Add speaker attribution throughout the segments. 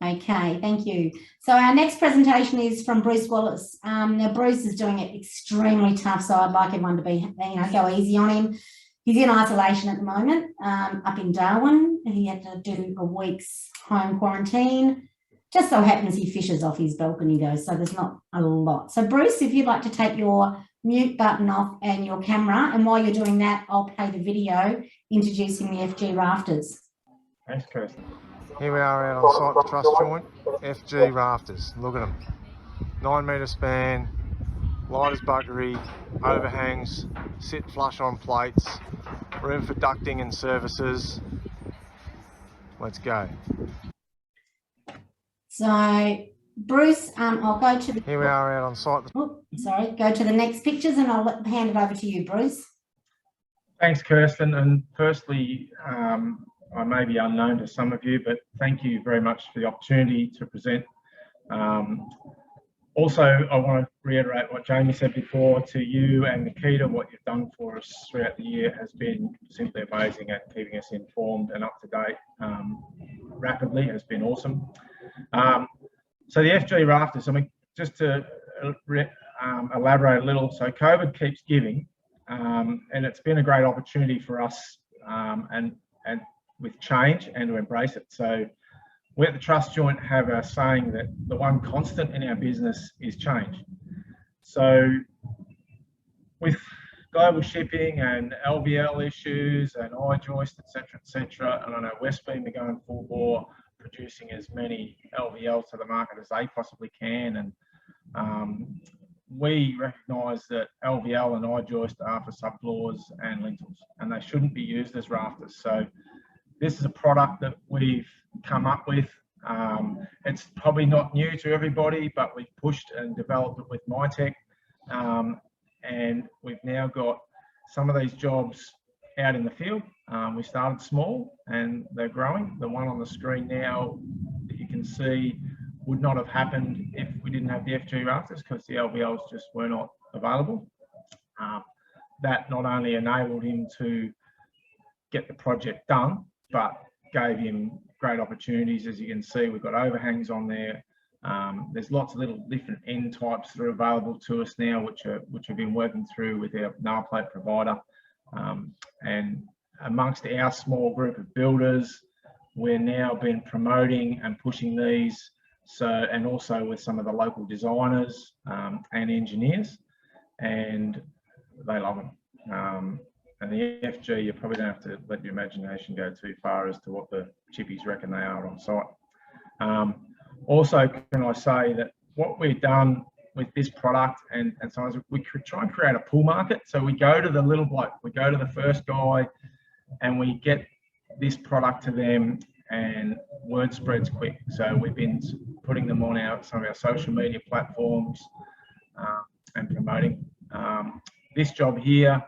Speaker 1: Okay, thank you. So our next presentation is from Bruce Wallace. Now Bruce is doing it extremely tough, so I'd like everyone to be, go easy on him. He's in isolation at the moment, up in Darwin. He had to do a week's home quarantine. Just so happens he fishes off his balcony though, so there's not a lot. So Bruce, if you'd like to take your mute button off and your camera, and while you're doing that, I'll play the video introducing the FG Rafters.
Speaker 2: Thanks, Kirsten. Here we are out on site with Truss joint, FG Rafters. Look at them. 9 metre span, light as buggery, overhangs, sit flush on plates, room for ducting and services. Let's go.
Speaker 1: So, Bruce, I'll go to the...
Speaker 2: Here we are out on site.
Speaker 1: Go to the next pictures and I'll hand it over to you, Bruce.
Speaker 2: Thanks, Kirsten. And firstly, I may be unknown to some of you, but thank you very much for the opportunity to present. Also, I want to reiterate what Jamie said before to you and Nikita. What you've done for us throughout the year has been simply amazing at keeping us informed and up to date rapidly. Has been awesome. So the FG Rafters, I mean, just to elaborate a little, so COVID keeps giving, and it's been a great opportunity for us and with change and to embrace it. So we at the Truss joint have a saying that the one constant in our business is change. So with global shipping and LVL issues and I-joist, etc., and I know Westbeam are going full bore, producing as many LVL to the market as they possibly can, and we recognise that LVL and I-joist are for subfloors and lintels, and they shouldn't be used as rafters. So this is a product that we've come up with. It's probably not new to everybody, but we've pushed and developed it with MyTech, and we've now got some of these jobs out in the field. We started small and they're growing. The one on the screen now that you can see would not have happened if we didn't have the FG Rafters, because the LVLs just were not available. That not only enabled him to get the project done, but gave him great opportunities. As you can see, we've got overhangs on there. There's lots of little different end types that are available to us now, which we've been working through with our nail plate provider. And amongst our small group of builders, we're now been promoting and pushing these. So, and also with some of the local designers and engineers, and they love them. And the FG, you probably don't have to let your imagination go too far as to what the chippies reckon they are on site. Also, can I say that what we've done with this product, and sometimes we try and create a pull market. So we go to the little bloke, we go to the first guy, and we get this product to them, and word spreads quick. So we've been putting them on some of our social media platforms and promoting. This job here,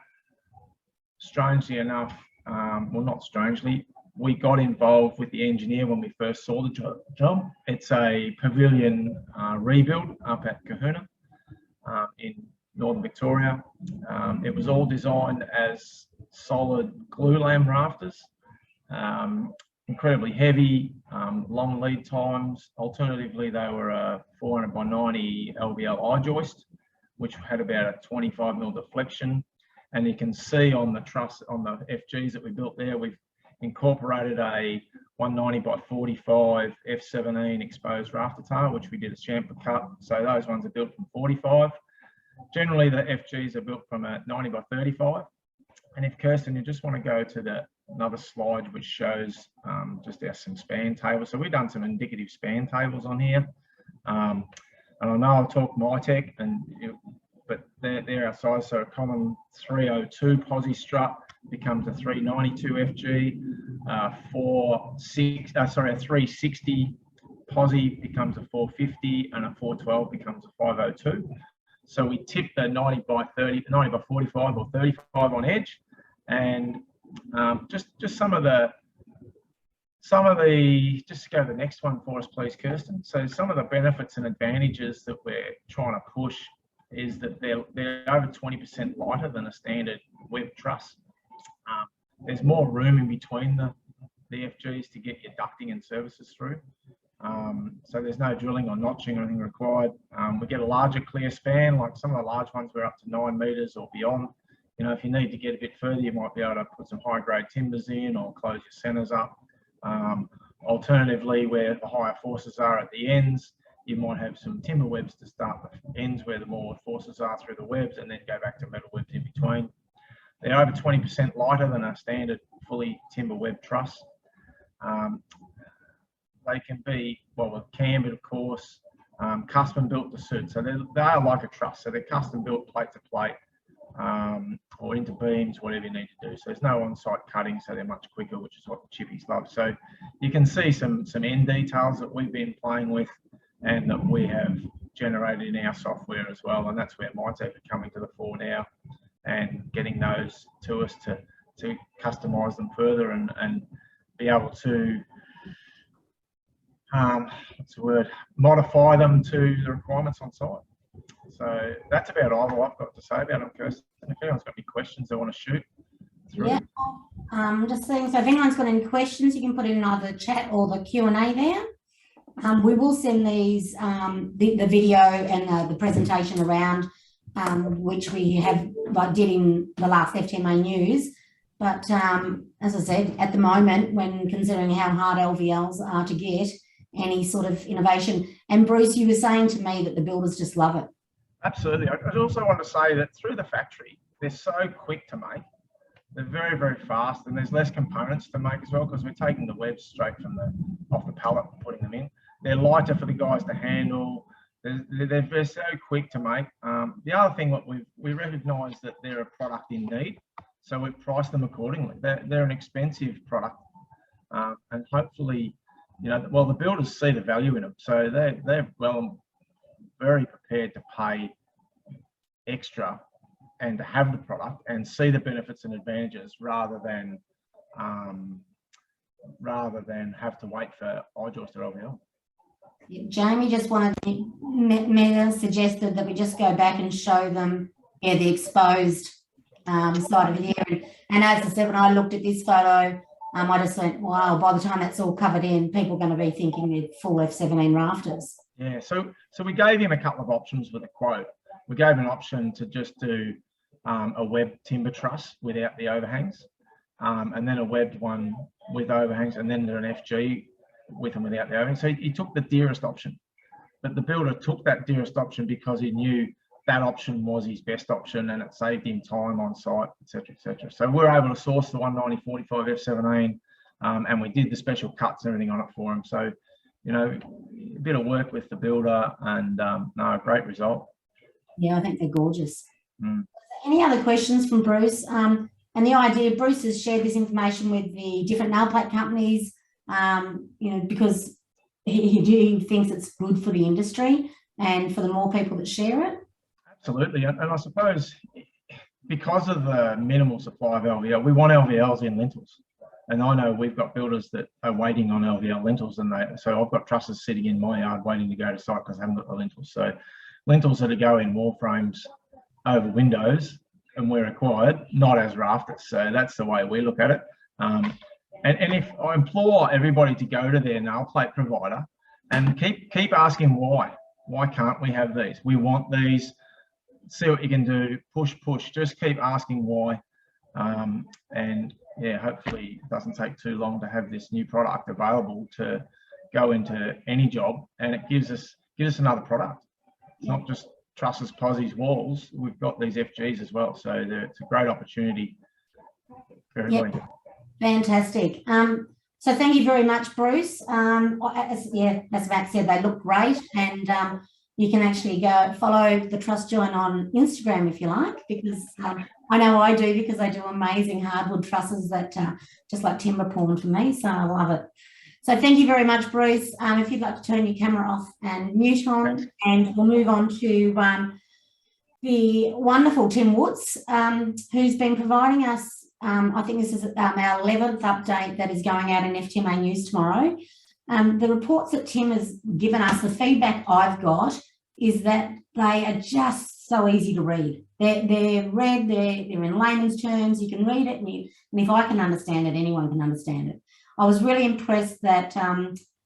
Speaker 2: strangely enough, well, not strangely, we got involved with the engineer when we first saw the job. It's a pavilion rebuild up at Kahuna in Northern Victoria. It was all designed as solid glulam rafters, incredibly heavy, long lead times. Alternatively, they were a 400 by 90 LVL I-joist, which had about a 25mm deflection. And you can see on the truss, on the FGs that we built there, we've incorporated a 190 by 45 F17 exposed rafter tail, which we did a chamfer cut. So those ones are built from 45. Generally, the FGs are built from a 90 by 35. And if Kirsten, you just want to go to another slide, which shows just some span tables. So we've done some indicative span tables on here. And I know I've talked MyTech, but they're our size. So a common 302 posi strut becomes a 392 FG. A 360 posi becomes a 450, and a 412 becomes a 502. So we tip the 90 by 45 or 35 on edge, and just some of the just go to the next one for us, please, Kirsten. So some of the benefits and advantages that we're trying to push is that they're over 20% lighter than a standard web truss. There's more room in between the FGs to get your ducting and services through. So there's no drilling or notching or anything required. We get a larger clear span, like some of the large ones we're up to 9 metres or beyond. You know, if you need to get a bit further, you might be able to put some high grade timbers in or close your centres up. Alternatively, where the higher forces are at the ends, you might have some timber webs to start the ends where the more forces are through the webs, and then go back to metal webs in between. They're over 20% lighter than a standard fully timber web truss. They can be, well, cambered, of course, custom built to suit. So they are like a truss. So they're custom built plate to plate, or into beams, whatever you need to do. So there's no on-site cutting, so they're much quicker, which is what the chippies love. So you can see some end details that we've been playing with and that we have generated in our software as well. And that's where Mindset are coming to the fore now and getting those to us to customize them further and be able to what's the word, modify them to the requirements on site. So that's about all I've got to say about them, Kirsten. If anyone's got any questions they want to shoot through.
Speaker 1: Yeah, just saying, so if anyone's got any questions, you can put in either the chat or the Q&A there. We will send these, the video and the presentation around, which we have did in the last FTMA news. But as I said, at the moment, when considering how hard LVLs are to get, any sort of innovation. And Bruce, you were saying to me that the builders just love it.
Speaker 2: Absolutely. I also want to say that through the factory, they're so quick to make. They're very, very fast, and there's less components to make as well because we're taking the webs straight from off the pallet and putting them in. They're lighter for the guys to handle. They're so quick to make. The other thing that we recognise that they're a product in need, so we price them accordingly. They're an expensive product, and hopefully, you know, well, the builders see the value in them, so they're very prepared to pay extra and to have the product and see the benefits and advantages rather than have to wait for iJoist or LVL.
Speaker 1: Jamie just wanted me suggested that we just go back and show them the exposed side of it here. And as I said, when I looked at this photo, I just went, wow, by the time that's all covered in, people are going to be thinking they're full F17 rafters.
Speaker 2: Yeah, so we gave him a couple of options with a quote. We gave an option to just do a web timber truss without the overhangs, and then a webbed one with overhangs, and then an FG with and without the overhangs. So he took the dearest option, but the builder took that dearest option because he knew that option was his best option and it saved him time on site, etc., etc. So we're able to source the 190/45 F17, and we did the special cuts and everything on it for him. So, you know, a bit of work with the builder, and no, great result.
Speaker 1: Yeah, I think they're gorgeous. Any other questions from Bruce? And the idea, Bruce has shared this information with the different nail plate companies, you know, because he thinks it's good for the industry and for the more people that share it.
Speaker 2: Absolutely, and I suppose because of the minimal supply of LVL, we want LVLs in lintels. And I know we've got builders that are waiting on LVL lintels, and so I've got trusses sitting in my yard waiting to go to site because I haven't got the lintels. So lintels that go in wall frames over windows and where required, not as rafters. So that's the way we look at it. And if I implore everybody to go to their nail plate provider and keep asking why can't we have these? We want these. See what you can do. Push. Just keep asking why. And yeah, hopefully it doesn't take too long to have this new product available to go into any job, and it gives us another product. It's not just trusses, posies, walls. We've got these FGs as well, so it's a great opportunity for everybody.
Speaker 1: Yep. Fantastic. So thank you very much, Bruce. As Matt said, they look great, and you can actually go follow the Truss Joint on Instagram if you like, because I know I do, because I do amazing hardwood trusses that just like timber porn for me, so I love it. So thank you very much, Bruce. If you'd like to turn your camera off and mute on. Thanks. And we'll move on to the wonderful Tim Woods, who's been providing us, I think this is our 11th update that is going out in FTMA News tomorrow. The reports that Tim has given us, the feedback I've got is that they are just so easy to read. They're read, they're in layman's terms, you can read it, and if I can understand it, anyone can understand it. I was really impressed that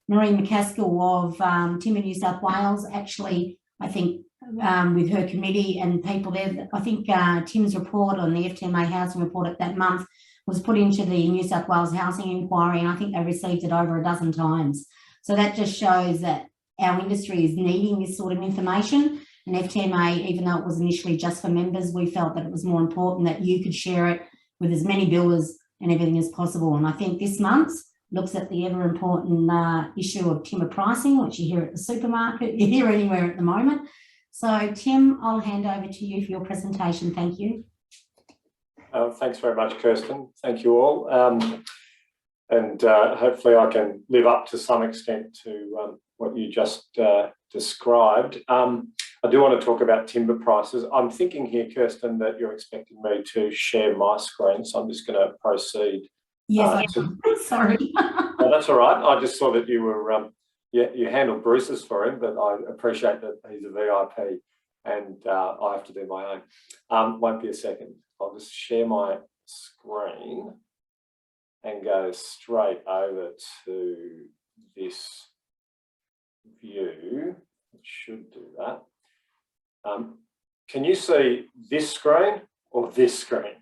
Speaker 1: Marie McCaskill of Timber New South Wales, actually, I think with her committee and people there, I think Tim's report on the FTMA housing report at that month was put into the New South Wales Housing Inquiry, and I think they received it over a dozen times. So that just shows that our industry is needing this sort of information. And FTMA, even though it was initially just for members, we felt that it was more important that you could share it with as many builders and everything as possible. And I think this month looks at the ever important issue of timber pricing, which you hear at the supermarket, you hear anywhere at the moment. So Tim, I'll hand over to you for your presentation. Thank you.
Speaker 3: Thanks very much, Kirsten. Thank you all. And hopefully I can live up to some extent to what you just described. I do want to talk about timber prices. I'm thinking here, Kirsten, that you're expecting me to share my screen, so I'm just going to proceed.
Speaker 1: Yes, sorry.
Speaker 3: No, that's all right. I just saw that you were, you handled Bruce's for him, but I appreciate that he's a VIP and I have to do my own. Won't be a second. I'll just share my screen and go straight over to this view. It should do that. Can you see this screen or this screen?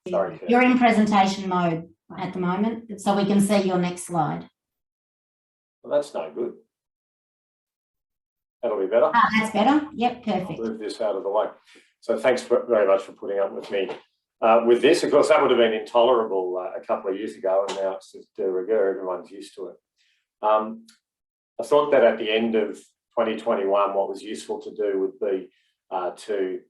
Speaker 3: Sorry, Kirsten.
Speaker 1: You're in presentation mode at the moment, so we can see your next slide.
Speaker 3: Well, that's no good. That'll be better.
Speaker 1: That's better. Yep, perfect.
Speaker 3: I'll move this out of the way. So thanks very much for putting up with me with this. Of course, that would have been intolerable a couple of years ago, and now it's just de rigueur. Everyone's used to it. I thought that at the end of 2021, what was useful to do would be to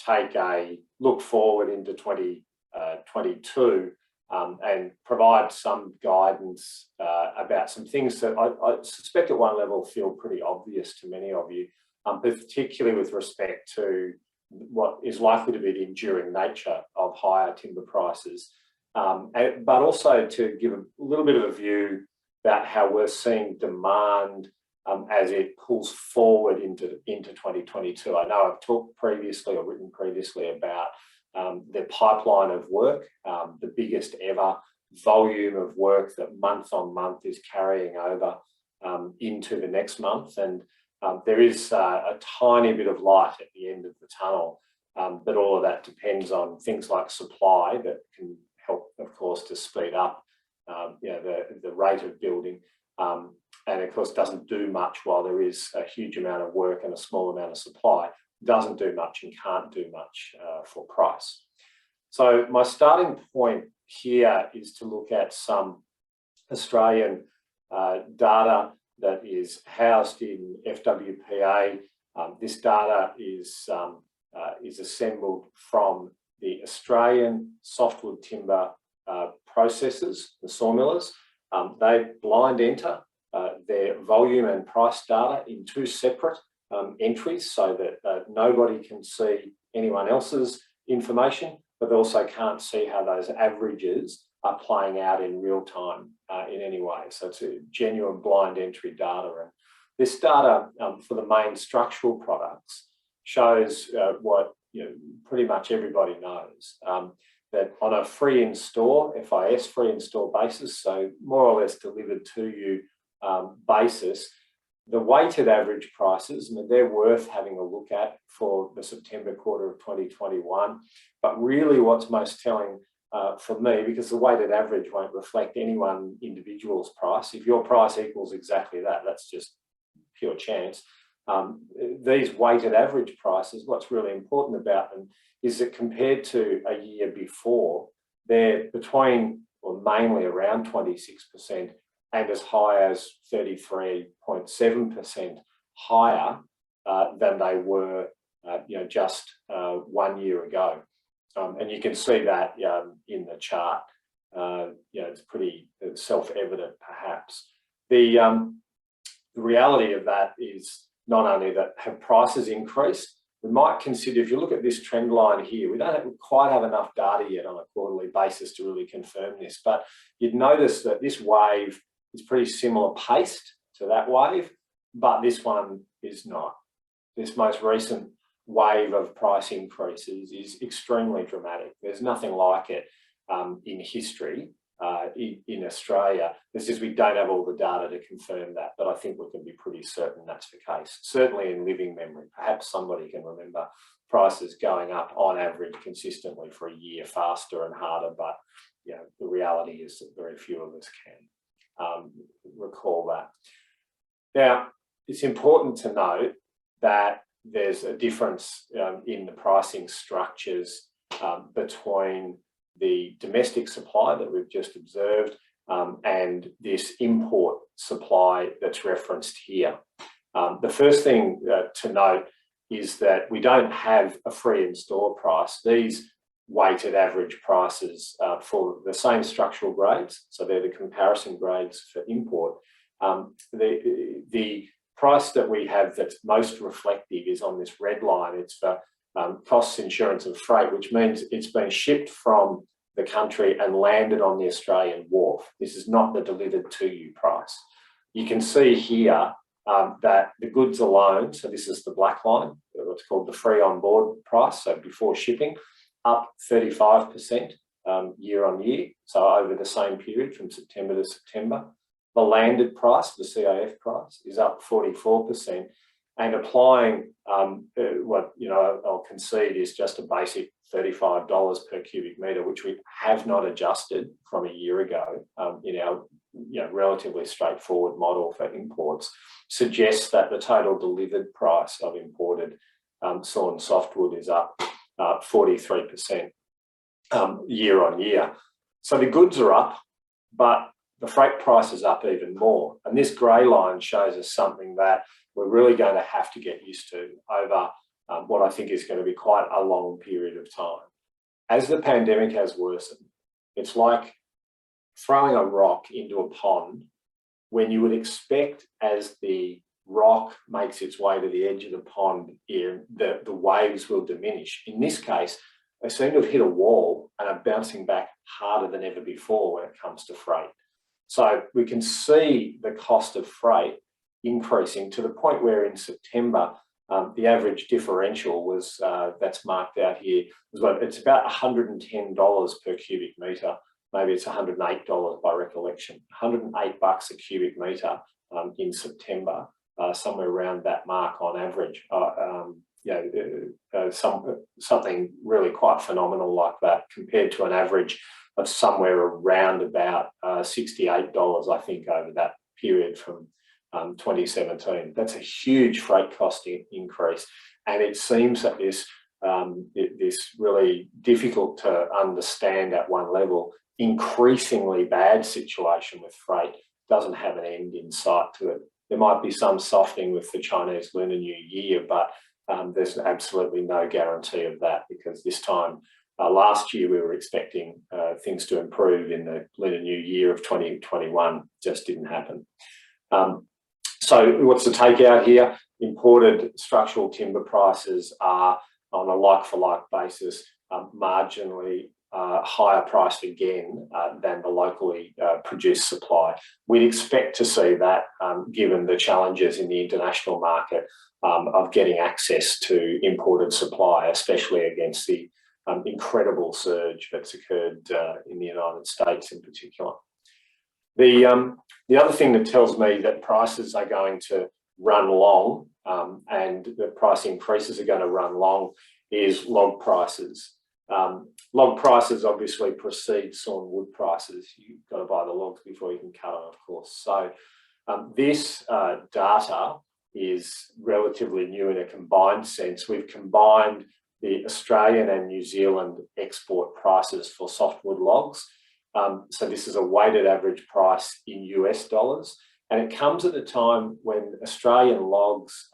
Speaker 3: take a look forward into 2022 and provide some guidance about some things that I suspect at one level feel pretty obvious to many of you, particularly with respect to what is likely to be the enduring nature of higher timber prices, but also to give a little bit of a view about how we're seeing demand as it pulls forward into 2022. I know I've talked previously or written previously about the pipeline of work, the biggest ever volume of work that month on month is carrying over into the next month. And there is a tiny bit of light at the end of the tunnel, but all of that depends on things like supply that can help, of course, to speed up the rate of building. And of course doesn't do much while there is a huge amount of work and a small amount of supply. Doesn't do much and can't do much for price. So my starting point here is to look at some Australian data that is housed in FWPA. This data is assembled from the Australian softwood timber processors, the sawmillers. They blind enter their volume and price data in two separate entries so that nobody can see anyone else's information, but they also can't see how those averages are playing out in real time in any way. So it's a genuine blind entry data. And this data for the main structural products shows what pretty much everybody knows, that on a free in store, FIS free in store basis, so more or less delivered to you basis, the weighted average prices, and they're worth having a look at for the September quarter of 2021. But really what's most telling for me, because the weighted average won't reflect any one individual's price. If your price equals exactly that, that's just pure chance. These weighted average prices, what's really important about them is that compared to a year before, they're between, or mainly around 26% and as high as 33.7% higher than they were just 1 year ago. And you can see that in the chart. It's pretty self-evident perhaps. The reality of that is not only that have prices increased, we might consider, if you look at this trend line here, we don't quite have enough data yet on a quarterly basis to really confirm this, but you'd notice that this wave is pretty similar paced to that wave, but this one is not. This most recent wave of price increases is extremely dramatic. There's nothing like it in history in Australia. It's just we don't have all the data to confirm that, but I think we can be pretty certain that's the case. Certainly in living memory, perhaps somebody can remember prices going up on average consistently for a year faster and harder, but you know, the reality is that very few of us can recall that. Now, it's important to note that there's a difference in the pricing structures between the domestic supply that we've just observed and this import supply that's referenced here. The first thing to note is that we don't have a free and store price. These weighted average prices for the same structural grades, so they're the comparison grades for import. The price that we have that's most reflective is on this red line. It's for costs, insurance and freight, which means it's been shipped from the country and landed on the Australian wharf. This is not the delivered to you price. You can see here that the goods alone, so this is the black line, what's called the free on board price, so before shipping, up 35% year on year, so over the same period from September to September. The landed price, the CIF price, is up 44%, and applying what I'll concede is just a basic $35 per cubic metre, which we have not adjusted from a year ago in our relatively straightforward model for imports, suggests that the total delivered price of imported sawn softwood is up 43% year on year. So the goods are up, but the freight price is up even more. And this grey line shows us something that we're really going to have to get used to over what I think is going to be quite a long period of time. As the pandemic has worsened, it's like throwing a rock into a pond when you would expect, as the rock makes its way to the edge of the pond, the waves will diminish. In this case, they seem to have hit a wall and are bouncing back harder than ever before when it comes to freight. So we can see the cost of freight increasing to the point where in September, the average differential was, that's marked out here, it's about $110 per cubic metre. Maybe it's $108 by recollection. $108 a cubic metre in September, somewhere around that mark on average. Something really quite phenomenal like that, compared to an average of somewhere around about $68, I think, over that period from 2017. That's a huge freight cost increase, and it seems that this really difficult to understand at one level, increasingly bad situation with freight doesn't have an end in sight to it. There might be some softening with the Chinese Lunar New Year, but there's absolutely no guarantee of that, because this time last year we were expecting things to improve in the Lunar New Year of 2021. Just didn't happen. So what's the takeout here? Imported structural timber prices are, on a like-for-like basis, marginally higher priced again than the locally produced supply. We'd expect to see that given the challenges in the international market of getting access to imported supply, especially against the incredible surge that's occurred in the United States in particular. The other thing that tells me that prices are going to run long and the price increases are going to run long is log prices. Log prices obviously precede sawn wood prices. You've got to buy the logs before you can cut them, of course. So this data is relatively new in a combined sense. We've combined the Australian and New Zealand export prices for softwood logs. So this is a weighted average price in US dollars, and it comes at a time when Australian logs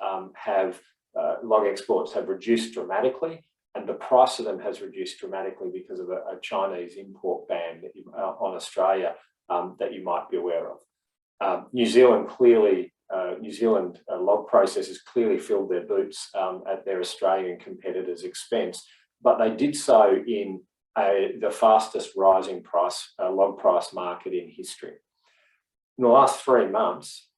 Speaker 3: log exports have reduced dramatically, and the price of them has reduced dramatically because of a Chinese import ban on Australia that you might be aware of. New Zealand log processors clearly filled their boots at their Australian competitors' expense, but they did so in the fastest rising log price market in history. In the last 3 months,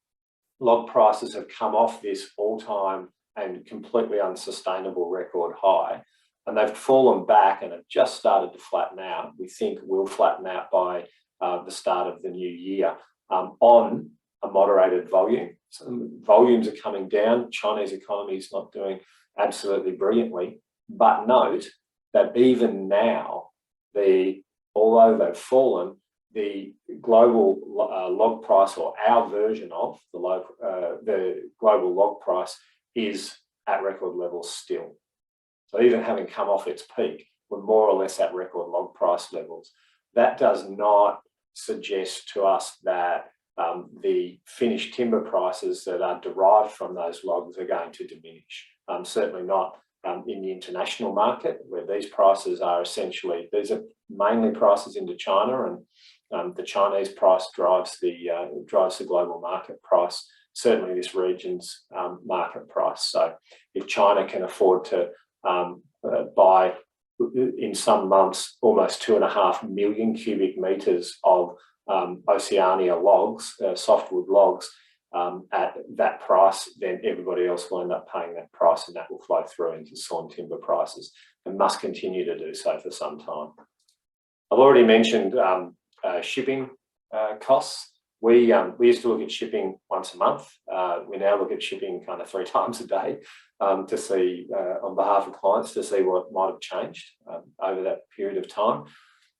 Speaker 3: log prices have come off this all-time and completely unsustainable record high, and they've fallen back and have just started to flatten out. We think will flatten out by the start of the new year on a moderated volume. So volumes are coming down. Chinese economy is not doing absolutely brilliantly, but note that even now, although they've fallen, the global log price, or our version of the global log price, is at record levels still. So even having come off its peak, we're more or less at record log price levels. That does not suggest to us that the finished timber prices that are derived from those logs are going to diminish. Certainly not in the international market, where these prices are essentially, these are mainly prices into China, and the Chinese price drives the global market price, certainly this region's market price. So if China can afford to buy, in some months, almost 2.5 million cubic metres of Oceania logs, softwood logs, at that price, then everybody else will end up paying that price, and that will flow through into sawn timber prices, and must continue to do so for some time. I've already mentioned shipping costs. We used to look at shipping once a month. We now look at shipping kind of 3 times a day to see, on behalf of clients, to see what might have changed over that period of time.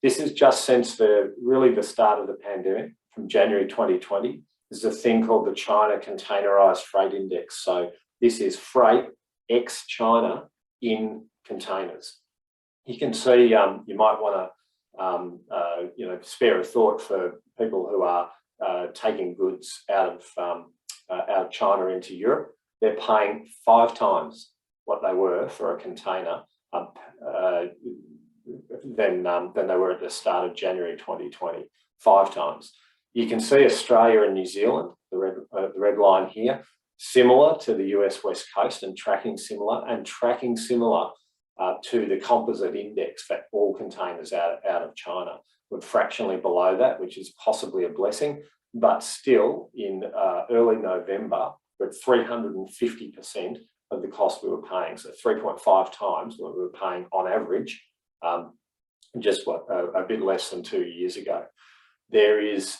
Speaker 3: This is just since really the start of the pandemic, from January 2020. There's a thing called the China Containerised Freight Index. So this is freight ex-China in containers. You can see, you might want to spare a thought for people who are taking goods out of China into Europe. They're paying 5 times what they were for a container than they were at the start of January 2020. 5 times. You can see Australia and New Zealand, the red line here, similar to the US West Coast, and tracking similar to the composite index for all containers out of China. We're fractionally below that, which is possibly a blessing, but still in early November, we're at 350% of the cost we were paying. So 3.5 times what we were paying on average, just a bit less than 2 years ago. There is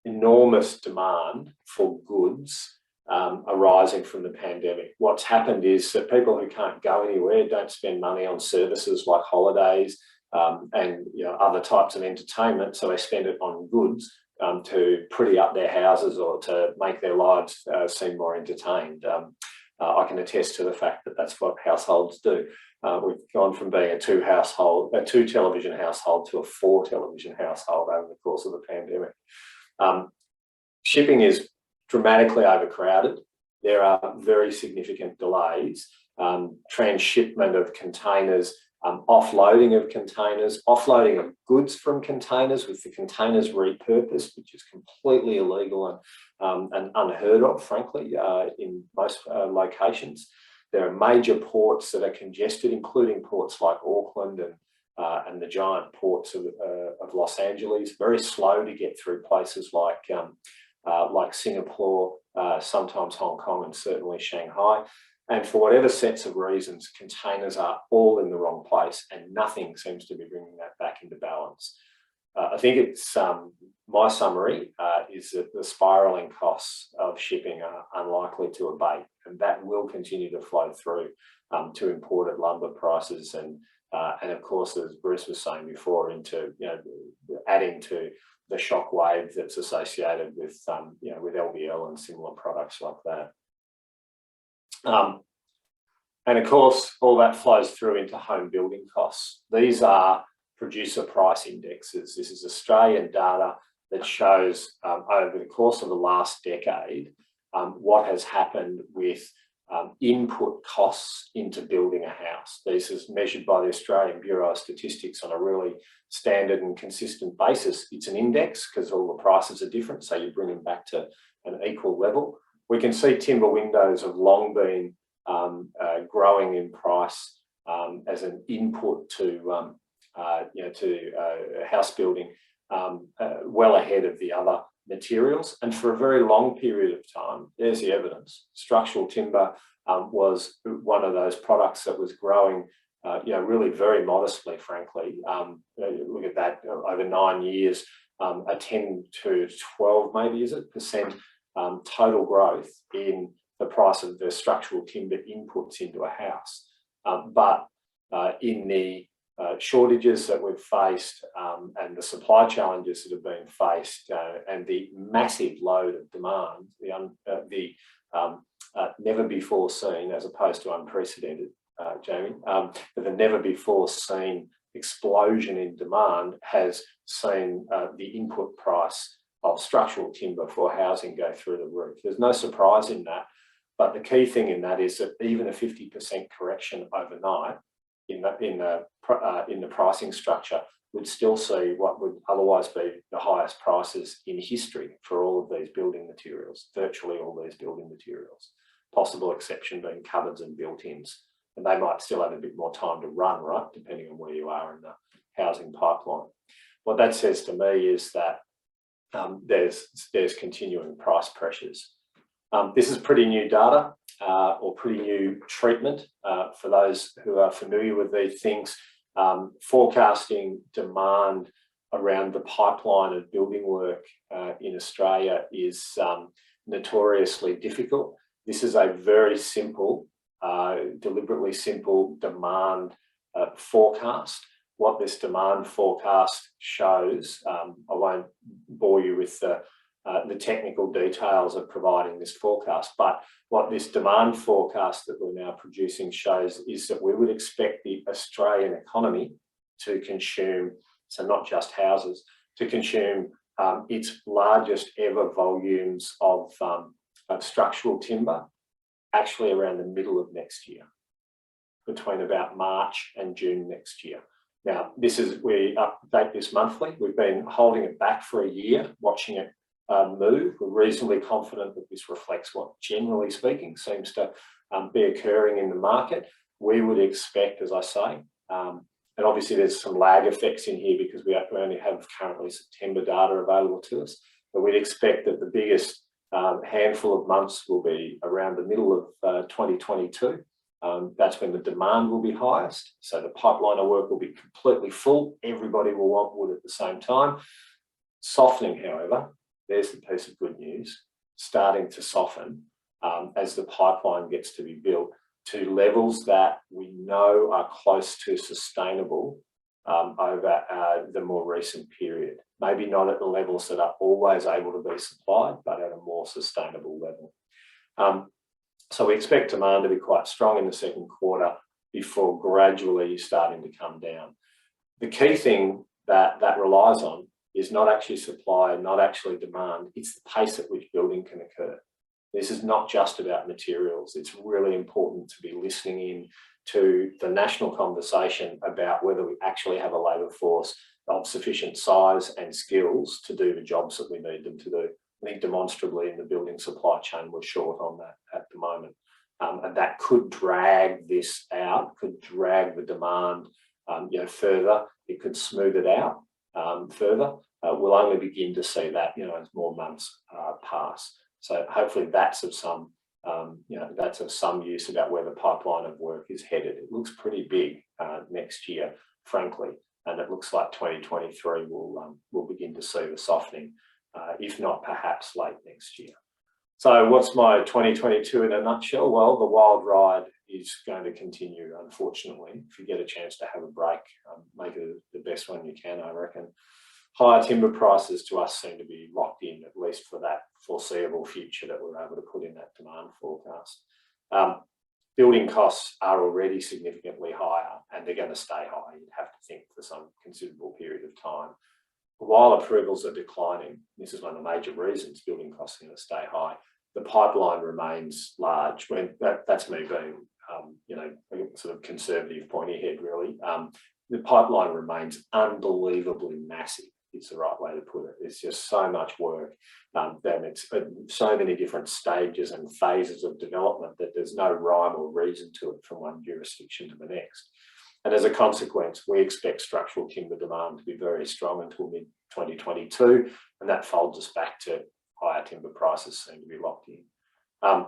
Speaker 3: enormous demand for goods arising from the pandemic. What's happened is that people who can't go anywhere don't spend money on services like holidays and other types of entertainment, so they spend it on goods to pretty up their houses or to make their lives seem more entertained. I can attest to the fact that that's what households do. We've gone from being a 2 television household to a 4 television household over the course of the pandemic. Shipping is dramatically overcrowded. There are very significant delays, transshipment of containers, offloading of containers, offloading of goods from containers with the containers repurposed, which is completely illegal and unheard of, frankly, in most locations. There are major ports that are congested, including ports like Auckland and the giant ports of Los Angeles. Very slow to get through places like Singapore, sometimes Hong Kong, and certainly Shanghai. And for whatever sets of reasons, containers are all in the wrong place, and nothing seems to be bringing that back into balance. I think it's my summary is that the spiralling costs of shipping are unlikely to abate, and that will continue to flow through to imported lumber prices, and of course, as Bruce was saying before, into adding to the shock wave that's associated with with LVL and similar products like that. And of course, all that flows through into home building costs. These are producer price indexes. This is Australian data that shows over the course of the last decade what has happened with input costs into building a house. This is measured by the Australian Bureau of Statistics on a really standard and consistent basis. It's an index because all the prices are different, so you bring them back to an equal level. We can see timber windows have long been growing in price as an input to house building, well ahead of the other materials. And for a very long period of time, there's the evidence. Structural timber was one of those products that was growing, really very modestly, frankly. Look at that, over 9 years, a 10 to 12, maybe is it, percent total growth in the price of the structural timber inputs into a house. But in the shortages that we've faced and the supply challenges that have been faced and the massive load of demand, the never before seen, as opposed to unprecedented, Jamie, but the never before seen explosion in demand has seen the input price of structural timber for housing go through the roof. There's no surprise in that, but the key thing in that is that even a 50% correction overnight in the pricing structure would still see what would otherwise be the highest prices in history for all of these building materials, virtually all these building materials. Possible exception being cupboards and built-ins, and they might still have a bit more time to run, right, depending on where you are in the housing pipeline. What that says to me is that there's continuing price pressures. This is pretty new data or pretty new treatment for those who are familiar with these things. Forecasting demand around the pipeline of building work in Australia is notoriously difficult. This is a very simple, deliberately simple demand forecast. What this demand forecast shows, I won't bore you with the technical details of providing this forecast, but what this demand forecast that we're now producing shows is that we would expect the Australian economy to consume, so not just houses, to consume its largest ever volumes of structural timber actually around the middle of next year, between about March and June next year. Now, we update this monthly. We've been holding it back for a year, watching it move. We're reasonably confident that this reflects what, generally speaking, seems to be occurring in the market. We would expect, as I say, and obviously there's some lag effects in here because we only have currently September data available to us, but we'd expect that the biggest handful of months will be around the middle of 2022. That's when the demand will be highest. So the pipeline of work will be completely full. Everybody will want wood at the same time. Softening, however, there's the piece of good news, starting to soften as the pipeline gets to be built to levels that we know are close to sustainable over the more recent period. Maybe not at the levels that are always able to be supplied, but at a more sustainable level. So we expect demand to be quite strong in the second quarter before gradually starting to come down. The key thing that relies on is not actually supply, not actually demand, it's the pace at which building can occur. This is not just about materials. It's really important to be listening in to the national conversation about whether we actually have a labour force of sufficient size and skills to do the jobs that we need them to do. I think demonstrably in the building supply chain, we're short on that at the moment. And that could drag this out, could drag the demand further. It could smooth it out further. We'll only begin to see that, as more months pass. So hopefully that's of some, that's of some use about where the pipeline of work is headed. It looks pretty big next year, frankly, and it looks like 2023 will begin to see the softening, if not perhaps late next year. So what's my 2022 in a nutshell? Well, the wild ride is going to continue, unfortunately. If you get a chance to have a break, make it the best one you can, I reckon. Higher timber prices to us seem to be locked in, at least for that foreseeable future that we're able to put in that demand forecast. Building costs are already significantly higher and they're going to stay high, you'd have to think, for some considerable period of time. While approvals are declining, this is one of the major reasons building costs are going to stay high, the pipeline remains large. That's me being, a sort of conservative pointy head, really. The pipeline remains unbelievably massive. It's the right way to put it. It's just so much work. Then it's so many different stages and phases of development that there's no rhyme or reason to it from one jurisdiction to the next. And as a consequence, we expect structural timber demand to be very strong until mid-2022, and that folds us back to higher timber prices seem to be locked in.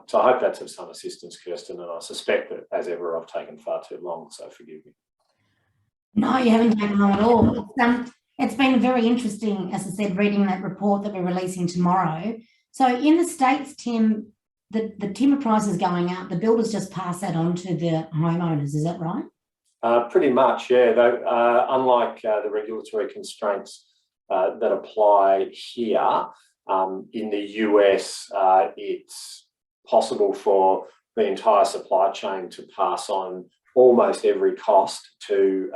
Speaker 3: So I hope that's of some assistance, Kirsten, and I suspect that, as ever, I've taken far too long, so forgive me.
Speaker 1: No, you haven't taken long at all. It's been very interesting, as I said, reading that report that we're releasing tomorrow. So in the States, Tim, the timber price is going up. The builders just pass that on to the homeowners. Is that right?
Speaker 3: Pretty much, yeah. Though, unlike the regulatory constraints that apply here, in the US, it's possible for the entire supply chain to pass on almost every cost to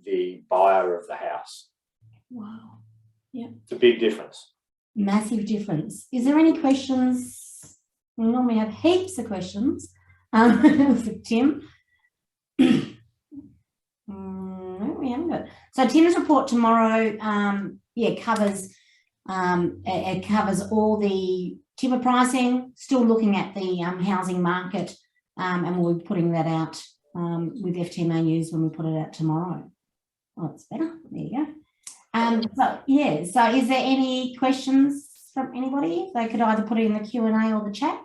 Speaker 3: the buyer of the house.
Speaker 1: Wow. Yeah.
Speaker 3: It's a big difference.
Speaker 1: Massive difference. Is there any questions? We normally have heaps of questions for Tim. No, we haven't got. So Tim's report tomorrow, covers it covers all the timber pricing. Still looking at the housing market, and we'll be putting that out with FTMA News when we put it out tomorrow. Oh, it's better. There you go. So is there any questions from anybody? They could either put it in the Q&A or the chat.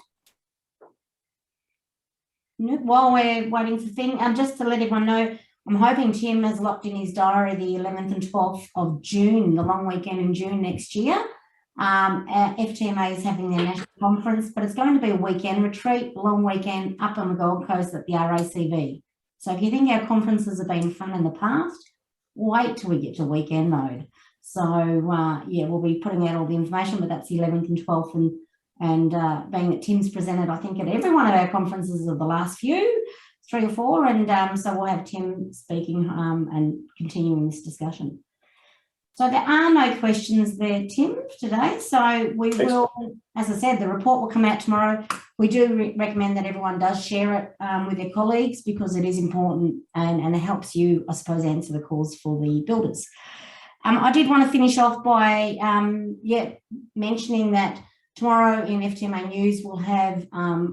Speaker 1: No, while we're waiting for thing, just to let everyone know, I'm hoping Tim has locked in his diary the 11th and 12th of June, the long weekend in June next year. FTMA is having their national conference, but it's going to be a weekend retreat, long weekend up on the Gold Coast at the RACV. So if you think our conferences have been fun in the past, wait till we get to weekend mode. So we'll be putting out all the information, but that's the 11th and 12th, and being that Tim's presented, I think, at every one of our conferences of the last few, 3 or 4, and so we'll have Tim speaking and continuing this discussion. So there are no questions there, Tim, today. So we will, as I said, the report will come out tomorrow. We do recommend that everyone does share it with their colleagues, because it is important and it helps you, I suppose, answer the calls for the builders. I did want to finish off by mentioning that tomorrow in FTMA News we'll have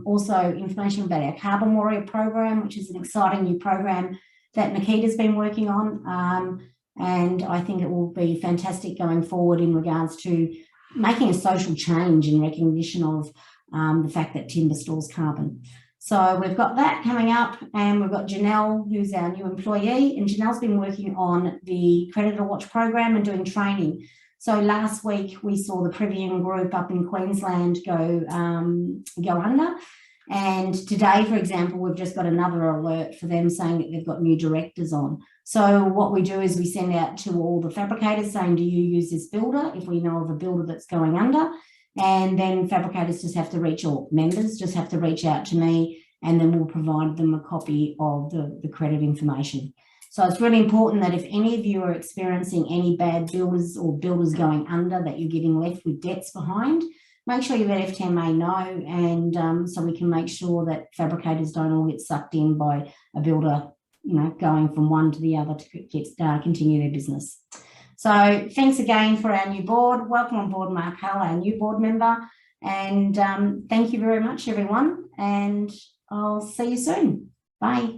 Speaker 1: also information about our Carbon Warrior program, which is an exciting new program that Nikita's been working on. And I think it will be fantastic going forward in regards to making a social change in recognition of the fact that timber stores carbon. So we've got that coming up, and we've got Janelle, who's our new employee, and Janelle's been working on the Creditor Watch program and doing training. So last week we saw the Previan group up in Queensland go under. And today, for example, we've just got another alert for them saying that they've got new directors on. So what we do is we send out to all the fabricators saying, do you use this builder? If we know of a builder that's going under, and then fabricators just have to reach, or members just have to reach out to me, and then we'll provide them a copy of the credit information. So it's really important that if any of you are experiencing any bad builders or builders going under, that you're getting left with debts behind, make sure you let FTMA know, and so we can make sure that fabricators don't all get sucked in by a builder, going from one to the other to continue their business. So thanks again for our new board. Welcome on board, Mark Hull, our new board member. And thank you very much, everyone. And I'll see you soon. Bye.